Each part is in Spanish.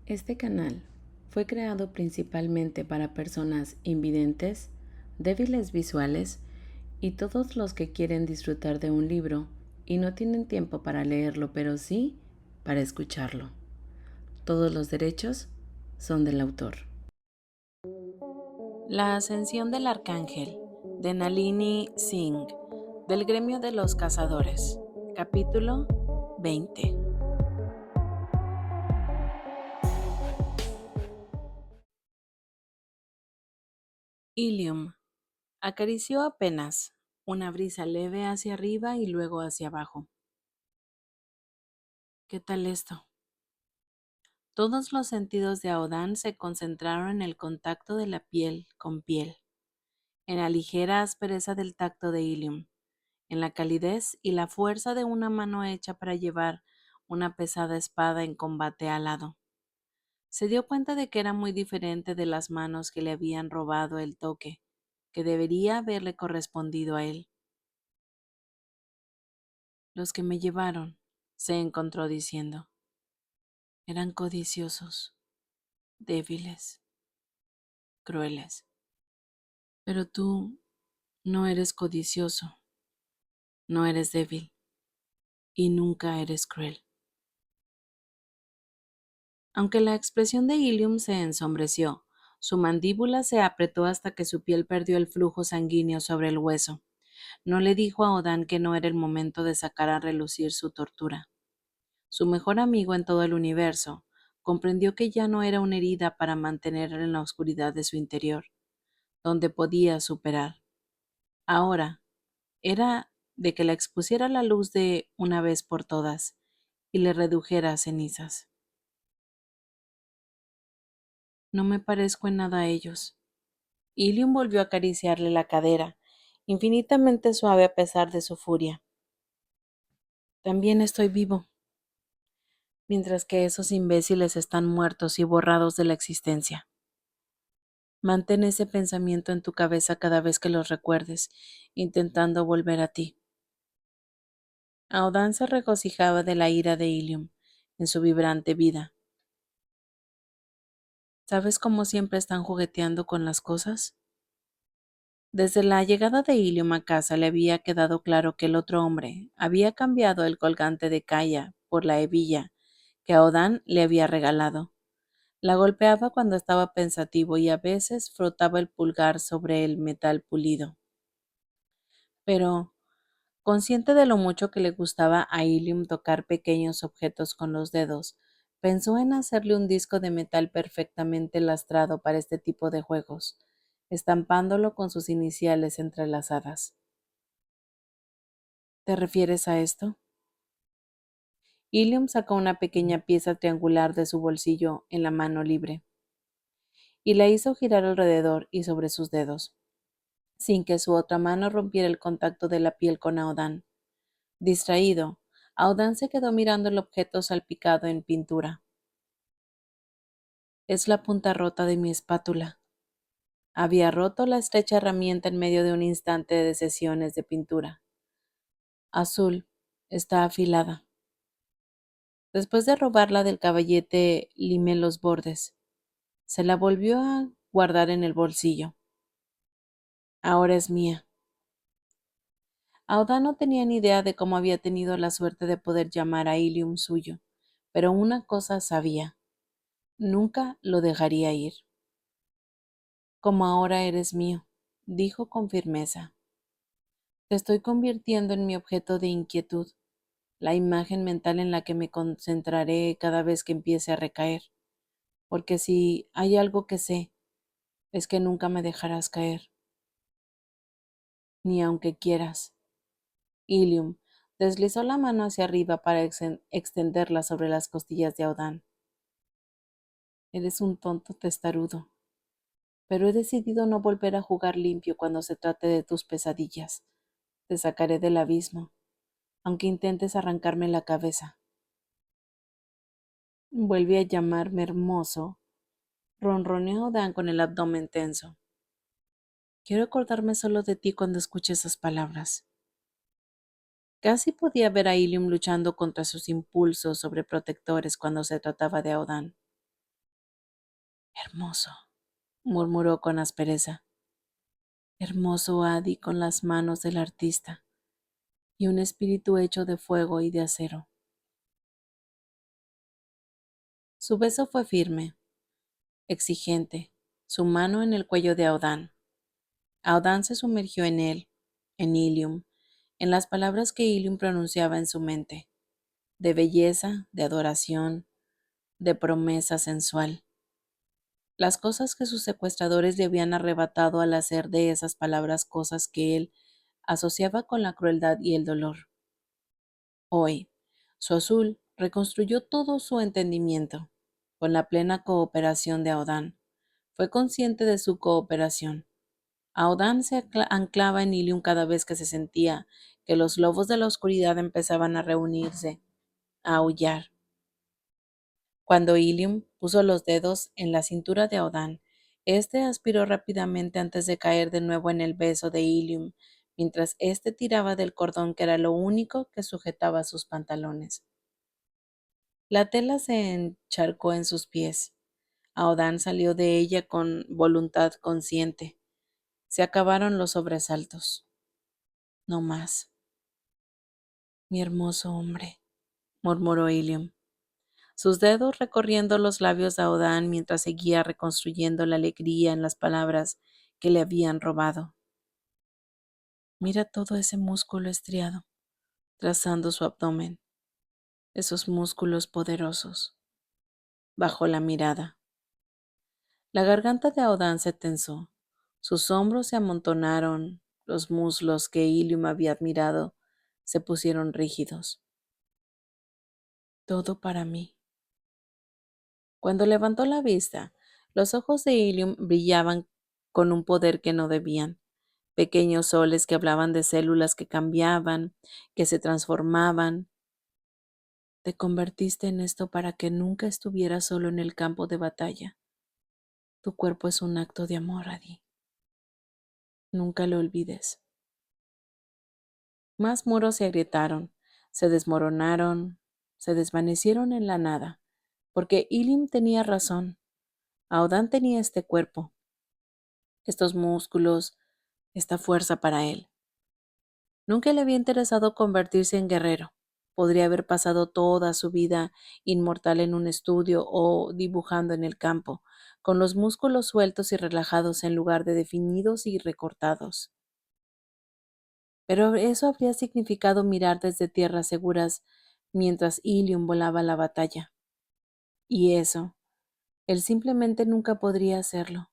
Este canal fue creado principalmente para personas invidentes, débiles visuales y todos los que quieren disfrutar de un libro y no tienen tiempo para leerlo, pero sí para escucharlo. Todos los derechos son del autor. La ascensión del arcángel, de Nalini Singh, del gremio de los cazadores. Capítulo 20. Ilium acarició apenas una brisa leve hacia arriba y luego hacia abajo. ¿Qué tal esto? Todos los sentidos de Aodan se concentraron en el contacto de la piel con piel, en la ligera aspereza del tacto de Ilium, en la calidez y la fuerza de una mano hecha para llevar una pesada espada en combate alado. Se dio cuenta de que era muy diferente de las manos que le habían robado el toque, que debería haberle correspondido a él. Los que me llevaron, se encontró diciendo, eran codiciosos, débiles, crueles. Pero tú no eres codicioso, no eres débil y nunca eres cruel. Aunque la expresión de Ilium se ensombreció, su mandíbula se apretó hasta que su piel perdió el flujo sanguíneo sobre el hueso. No le dijo a Odan que no era el momento de sacar a relucir su tortura. Su mejor amigo en todo el universo comprendió que ya no era una herida para mantener en la oscuridad de su interior, donde podía superar. Ahora era de que la expusiera a la luz de una vez por todas y le redujera a cenizas. No me parezco en nada a ellos. Ilium volvió a acariciarle la cadera, infinitamente suave a pesar de su furia. También estoy vivo, mientras que esos imbéciles están muertos y borrados de la existencia. Mantén ese pensamiento en tu cabeza cada vez que los recuerdes, intentando volver a ti. Aodan se regocijaba de la ira de Ilium en su vibrante vida. ¿Sabes cómo siempre están jugueteando con las cosas? Desde la llegada de Ilium a casa le había quedado claro que el otro hombre había cambiado el colgante de Kaya por la hebilla que Aodan le había regalado. La golpeaba cuando estaba pensativo y a veces frotaba el pulgar sobre el metal pulido. Pero, consciente de lo mucho que le gustaba a Ilium tocar pequeños objetos con los dedos, pensó en hacerle un disco de metal perfectamente lastrado para este tipo de juegos, estampándolo con sus iniciales entrelazadas. ¿Te refieres a esto? Ilium sacó una pequeña pieza triangular de su bolsillo en la mano libre y la hizo girar alrededor y sobre sus dedos, sin que su otra mano rompiera el contacto de la piel con Aodan. Distraído, Aodan se quedó mirando el objeto salpicado en pintura. Es la punta rota de mi espátula. Había roto la estrecha herramienta en medio de un instante de sesiones de pintura. Azul, está afilada. Después de robarla del caballete, limé los bordes. Se la volvió a guardar en el bolsillo. Ahora es mía. Aoda no tenía ni idea de cómo había tenido la suerte de poder llamar a Ilium suyo, pero una cosa sabía. Nunca lo dejaría ir. Como ahora eres mío, dijo con firmeza. Te estoy convirtiendo en mi objeto de inquietud, la imagen mental en la que me concentraré cada vez que empiece a recaer, porque si hay algo que sé, es que nunca me dejarás caer, ni aunque quieras. Ilium deslizó la mano hacia arriba para extenderla sobre las costillas de Aodan. Eres un tonto testarudo, pero he decidido no volver a jugar limpio cuando se trate de tus pesadillas. Te sacaré del abismo, aunque intentes arrancarme la cabeza. Vuelve a llamarme hermoso, ronroneó Dan con el abdomen tenso. Quiero acordarme solo de ti cuando escuche esas palabras. Casi podía ver a Ilium luchando contra sus impulsos sobreprotectores cuando se trataba de Aodan. Hermoso, murmuró con aspereza. Hermoso Adi con las manos del artista y un espíritu hecho de fuego y de acero. Su beso fue firme, exigente, su mano en el cuello de Audán. Audán se sumergió en él, en Ilium, en las palabras que Ilium pronunciaba en su mente, de belleza, de adoración, de promesa sensual. Las cosas que sus secuestradores le habían arrebatado al hacer de esas palabras cosas que él asociaba con la crueldad y el dolor. Hoy, su azul reconstruyó todo su entendimiento, con la plena cooperación de Audán. Fue consciente de su cooperación. Audán se anclaba en Ilium cada vez que se sentía que los lobos de la oscuridad empezaban a reunirse, a aullar. Cuando Ilium puso los dedos en la cintura de Audán, éste aspiró rápidamente antes de caer de nuevo en el beso de Ilium, mientras éste tiraba del cordón que era lo único que sujetaba sus pantalones. La tela se encharcó en sus pies. Audán salió de ella con voluntad consciente. Se acabaron los sobresaltos. No más. Mi hermoso hombre, murmuró Ilium, sus dedos recorriendo los labios de Audán mientras seguía reconstruyendo la alegría en las palabras que le habían robado. Mira todo ese músculo estriado, trazando su abdomen, esos músculos poderosos. Bajó la mirada. La garganta de Audán se tensó, sus hombros se amontonaron, los muslos que Ilium había admirado se pusieron rígidos. Todo para mí. Cuando levantó la vista, los ojos de Ilium brillaban con un poder que no debían, pequeños soles que hablaban de células que cambiaban, que se transformaban. Te convertiste en esto para que nunca estuvieras solo en el campo de batalla. Tu cuerpo es un acto de amor, Adi. Nunca lo olvides. Más muros se agrietaron, se desmoronaron, se desvanecieron en la nada, porque Ilium tenía razón. Audán tenía este cuerpo, estos músculos, esta fuerza para él. Nunca le había interesado convertirse en guerrero. Podría haber pasado toda su vida inmortal en un estudio o dibujando en el campo, con los músculos sueltos y relajados en lugar de definidos y recortados. Pero eso habría significado mirar desde tierras seguras mientras Ilium volaba a la batalla. Y eso, él simplemente nunca podría hacerlo.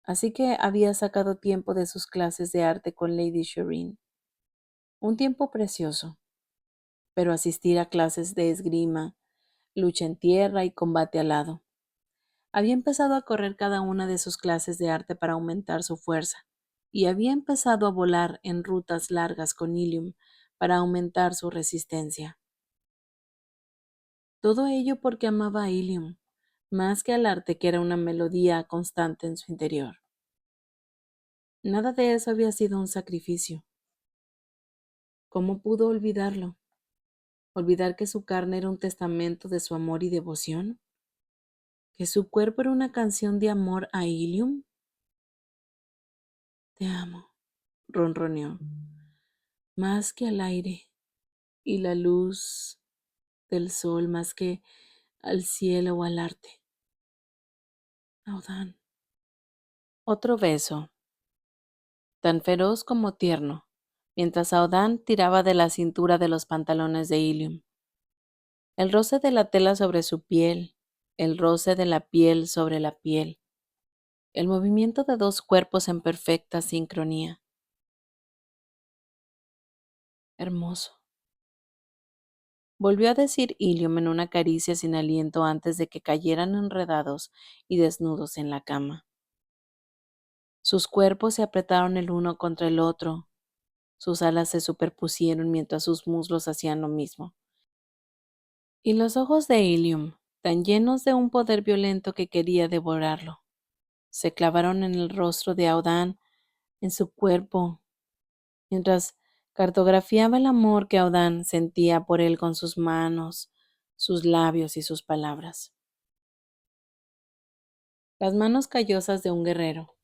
Así que había sacado tiempo de sus clases de arte con Lady Shireen. Un tiempo precioso, pero asistir a clases de esgrima, lucha en tierra y combate alado. Había empezado a correr cada una de sus clases de arte para aumentar su fuerza, y había empezado a volar en rutas largas con Ilium para aumentar su resistencia. Todo ello porque amaba a Ilium, más que al arte que era una melodía constante en su interior. Nada de eso había sido un sacrificio. ¿Cómo pudo olvidarlo? ¿Olvidar que su carne era un testamento de su amor y devoción? ¿Que su cuerpo era una canción de amor a Ilium? Te amo, ronroneó, más que al aire y la luz del sol, más que al cielo o al arte. Audán. Otro beso, tan feroz como tierno, mientras Audán tiraba de la cintura de los pantalones de Ilium. El roce de la tela sobre su piel, el roce de la piel sobre la piel, el movimiento de dos cuerpos en perfecta sincronía. Hermoso. Volvió a decir Ilium en una caricia sin aliento antes de que cayeran enredados y desnudos en la cama. Sus cuerpos se apretaron el uno contra el otro, sus alas se superpusieron mientras sus muslos hacían lo mismo. Y los ojos de Ilium, tan llenos de un poder violento que quería devorarlo, se clavaron en el rostro de Audán, en su cuerpo, mientras cartografiaba el amor que Audán sentía por él con sus manos, sus labios y sus palabras. las manos callosas de un guerrero,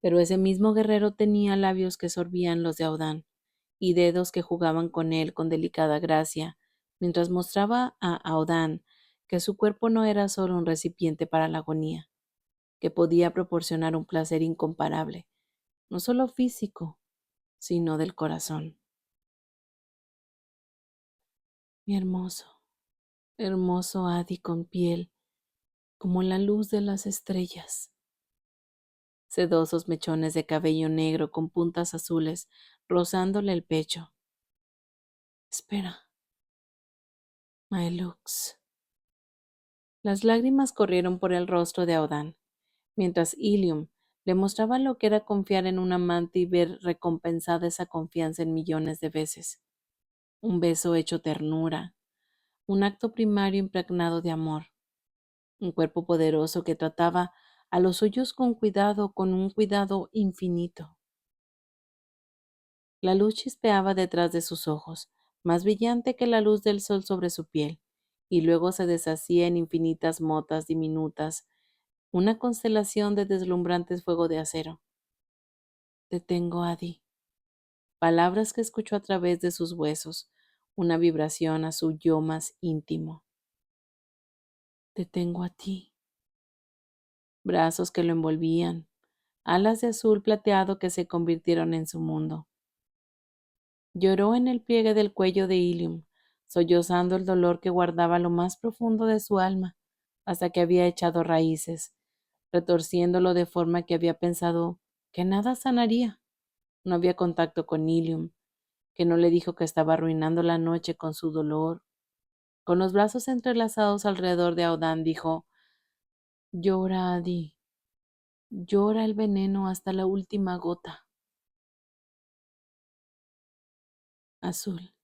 pero ese mismo guerrero tenía labios que sorbían los de Audán y dedos que jugaban con él con delicada gracia, mientras mostraba a Audán que su cuerpo no era solo un recipiente para la agonía, que podía proporcionar un placer incomparable, no solo físico, sino del corazón. Mi hermoso, hermoso Adi con piel como la luz de las estrellas. Sedosos mechones de cabello negro con puntas azules rozándole el pecho. Espera, my looks. Las lágrimas corrieron por el rostro de Audán, mientras Ilium le mostraba lo que era confiar en un amante y ver recompensada esa confianza en millones de veces. Un beso hecho ternura, un acto primario impregnado de amor, un cuerpo poderoso que trataba a los suyos con cuidado, con un cuidado infinito. La luz chispeaba detrás de sus ojos, más brillante que la luz del sol sobre su piel, y luego se deshacía en infinitas motas diminutas, una constelación de deslumbrantes fuego de acero. Te tengo, Adi. Palabras que escuchó a través de sus huesos, una vibración a su yo más íntimo. Te tengo a ti. Brazos que lo envolvían, alas de azul plateado que se convirtieron en su mundo. Lloró en el pliegue del cuello de Ilium, sollozando el dolor que guardaba lo más profundo de su alma, hasta que había echado raíces, retorciéndolo de forma que había pensado que nada sanaría. No había contacto con Ilium, que no le dijo que estaba arruinando la noche con su dolor. Con los brazos entrelazados alrededor de Audán dijo, llora, Adi, llora el veneno hasta la última gota. Azul,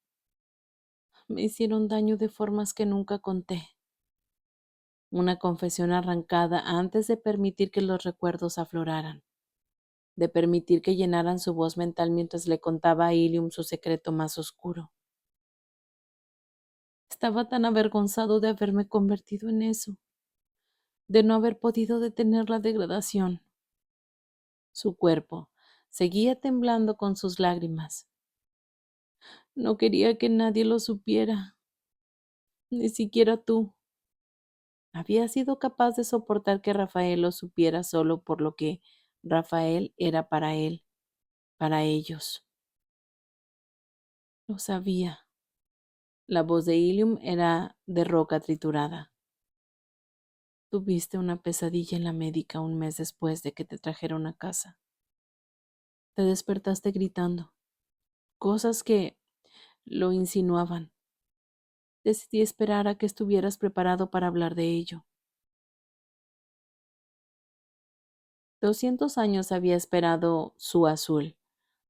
me hicieron daño de formas que nunca conté. Una confesión arrancada antes de permitir que los recuerdos afloraran, de permitir que llenaran su voz mental mientras le contaba a Ilium su secreto más oscuro. Estaba tan avergonzado de haberme convertido en eso, de no haber podido detener la degradación. Su cuerpo seguía temblando con sus lágrimas. No quería que nadie lo supiera, ni siquiera tú. Había sido capaz de soportar que Rafael lo supiera solo por lo que Rafael era para él, para ellos. Lo sabía. La voz de Ilium era de roca triturada. Tuviste una pesadilla en la médica un mes después de que te trajeron a casa. Te despertaste gritando, cosas que lo insinuaban. Decidí esperar a que estuvieras preparado para hablar de ello. 200 años había esperado su azul,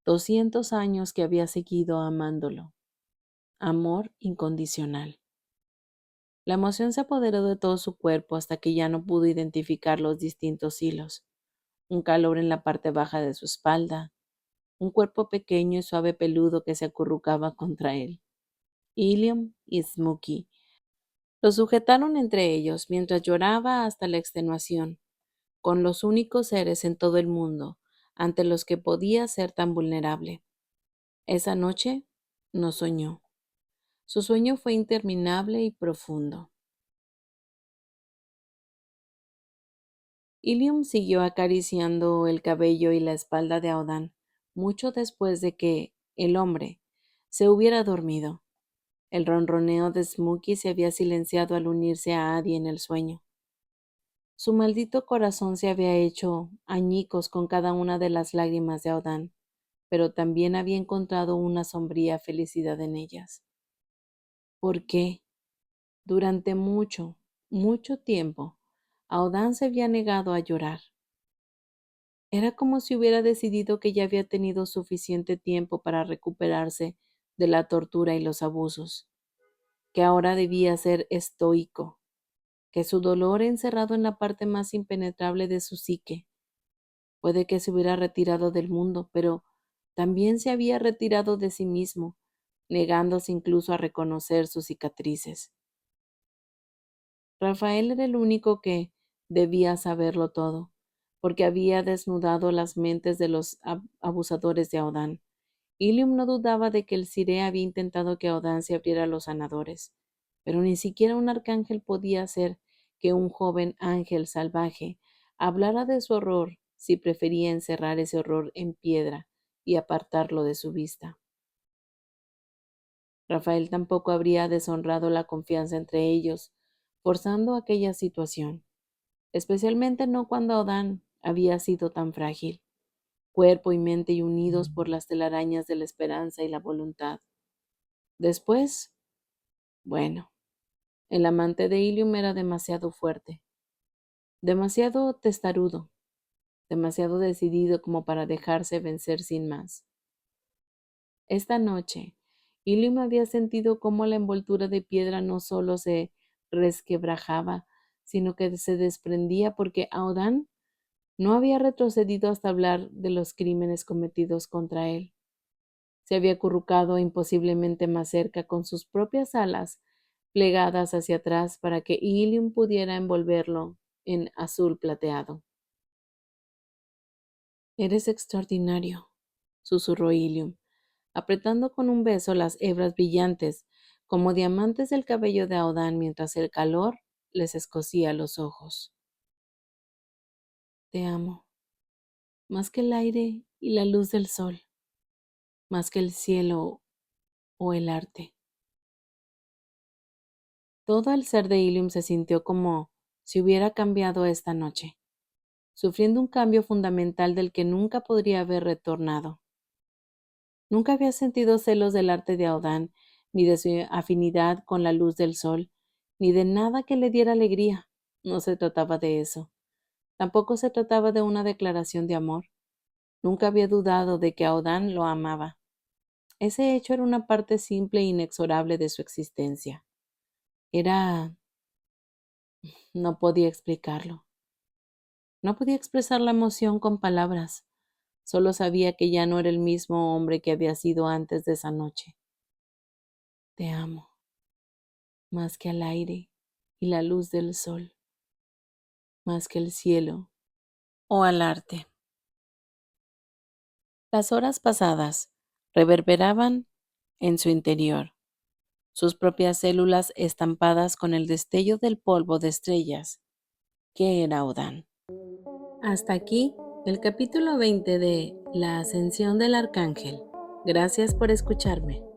200 años que había seguido amándolo. Amor incondicional. La emoción se apoderó de todo su cuerpo hasta que ya no pudo identificar los distintos hilos. Un calor en la parte baja de su espalda, un cuerpo pequeño y suave peludo que se acurrucaba contra él. Ilium y Smokey lo sujetaron entre ellos mientras lloraba hasta la extenuación, con los únicos seres en todo el mundo ante los que podía ser tan vulnerable. Esa noche no soñó. Su sueño fue interminable y profundo. Ilium siguió acariciando el cabello y la espalda de Audán, mucho después de que el hombre se hubiera dormido. El ronroneo de Smokey se había silenciado al unirse a Adi en el sueño. Su maldito corazón se había hecho añicos con cada una de las lágrimas de Audán, pero también había encontrado una sombría felicidad en ellas. ¿Por qué? Durante mucho, mucho tiempo, Audán se había negado a llorar. Era como si hubiera decidido que ya había tenido suficiente tiempo para recuperarse de la tortura y los abusos, que ahora debía ser estoico, que su dolor encerrado en la parte más impenetrable de su psique. Puede que se hubiera retirado del mundo, pero también se había retirado de sí mismo, negándose incluso a reconocer sus cicatrices. Rafael era el único que debía saberlo todo, porque había desnudado las mentes de los abusadores de Aodán. Ilium no dudaba de que el Siré había intentado que Aodán se abriera a los sanadores, pero ni siquiera un arcángel podía hacer que un joven ángel salvaje hablara de su horror si prefería encerrar ese horror en piedra y apartarlo de su vista. Rafael tampoco habría deshonrado la confianza entre ellos, forzando aquella situación, especialmente no cuando Aodán había sido tan frágil, cuerpo y mente y unidos por las telarañas de la esperanza y la voluntad. Después, bueno, el amante de Ilium era demasiado fuerte, demasiado testarudo, demasiado decidido como para dejarse vencer sin más. Esta noche, Ilium había sentido cómo la envoltura de piedra no solo se resquebrajaba, sino que se desprendía porque Aodán no había retrocedido hasta hablar de los crímenes cometidos contra él. Se había acurrucado imposiblemente más cerca con sus propias alas plegadas hacia atrás para que Ilium pudiera envolverlo en azul plateado. Eres extraordinario, susurró Ilium, apretando con un beso las hebras brillantes como diamantes del cabello de Aodán mientras el calor les escocía los ojos. Te amo, más que el aire y la luz del sol, más que el cielo o el arte. Todo el ser de Ilium se sintió como si hubiera cambiado esta noche, sufriendo un cambio fundamental del que nunca podría haber retornado. Nunca había sentido celos del arte de Aodán, ni de su afinidad con la luz del sol, ni de nada que le diera alegría. No se trataba de eso. Tampoco se trataba de una declaración de amor. Nunca había dudado de que Aodán lo amaba. Ese hecho era una parte simple e inexorable de su existencia. Era... no podía explicarlo. No podía expresar la emoción con palabras. Solo sabía que ya no era el mismo hombre que había sido antes de esa noche. Te amo, más que al aire y la luz del sol, más que el cielo o al arte. Las horas pasadas reverberaban en su interior, sus propias células estampadas con el destello del polvo de estrellas que era Odán. Hasta aquí el capítulo 20 de La Ascensión del Arcángel. Gracias por escucharme.